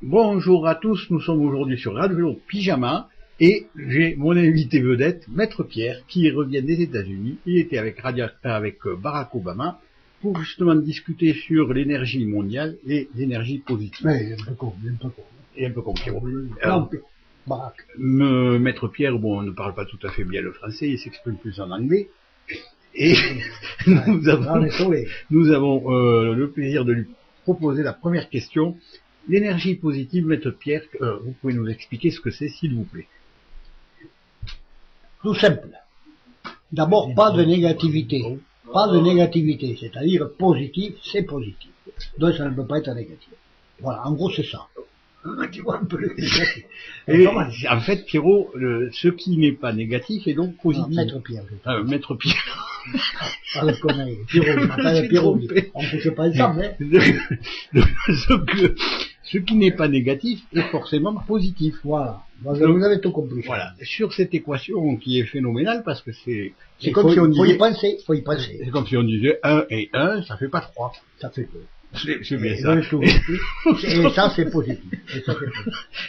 Bonjour à tous, nous sommes aujourd'hui sur Radio Vélo Pyjama et j'ai mon invité vedette, Maître Pierre, qui revient des États-Unis. Il était avec Barack Obama pour justement discuter sur l'énergie mondiale, les énergies positives. Oui, un peu con. Alors, Maître Pierre, bon, on ne parle pas tout à fait bien le français, il s'exprime plus en anglais. Et nous avons le plaisir de lui proposer la première question. L'énergie positive, Maître Pierre, vous pouvez nous expliquer ce que c'est, s'il vous plaît? Tout simple. D'abord, pas de négativité. Pas de négativité, c'est-à-dire positif, c'est positif. Donc ça ne peut pas être négatif. Voilà, en gros c'est ça. Tu vois un peu le négatif. Et en fait, Pierrot, ce qui n'est pas négatif est donc positif. Maître Pierre. Maître Pierre. Pas de conneries. Pierrot, je m'appelle Pierrot. On ne fait pas ensemble, hein. Ce qui n'est pas négatif est forcément positif. Voilà. Vous avez tout compris. Voilà. Sur cette équation qui est phénoménale parce que c'est comme si on disait. Faut y penser. C'est comme si on disait 1 et 1, ça fait pas 3. Ça fait 2. C'est bien ça. Et ça, c'est positif.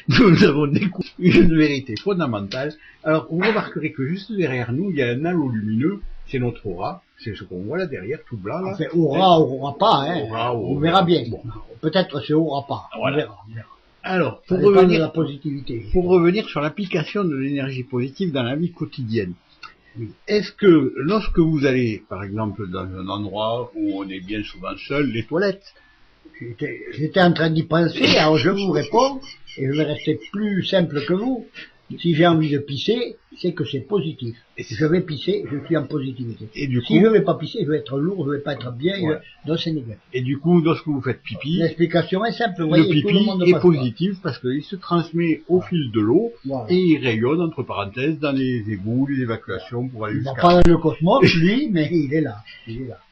Nous avons découvert une vérité fondamentale. Alors, vous remarquerez que juste derrière nous, il y a un halo lumineux. C'est notre aura. C'est ce qu'on voit là derrière, tout blanc, là. Enfin, aura pas, hein. On verra bien. Bon. Peut-être c'est aura pas. Voilà. On verra. Alors, pour revenir sur l'application de l'énergie positive dans la vie quotidienne. Oui. Est-ce que lorsque vous allez, par exemple, dans un endroit où on est bien souvent seul, les toilettes? J'étais en train d'y penser, alors je vous réponds, et je vais rester plus simple que vous. Si j'ai envie de pisser, c'est que c'est positif. Et si je vais pisser, je suis en positivité. Et du coup, si je vais pas pisser, je vais être lourd, je vais pas être bien, ouais. Donc c'est négatif. Et du coup, lorsque vous faites pipi, l'explication est simple. Vous le voyez, pipi est positif parce qu'il se transmet au fil de l'eau et il rayonne, entre parenthèses, dans les égouts, les évacuations pour aller jusqu'à... Pas dans le cosmos, lui, mais il est là.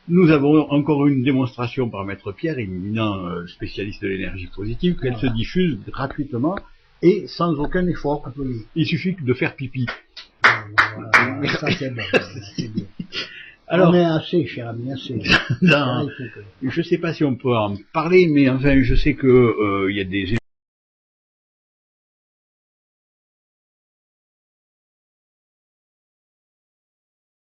Nous avons encore une démonstration par Maître Pierre, éminent spécialiste de l'énergie positive, qu'elle se diffuse gratuitement et sans aucun effort. Il suffit de faire pipi. Voilà, ça c'est bon. Alors, on est assez, cher ami, assez. Je sais pas si on peut en parler, mais enfin, je sais que il y a des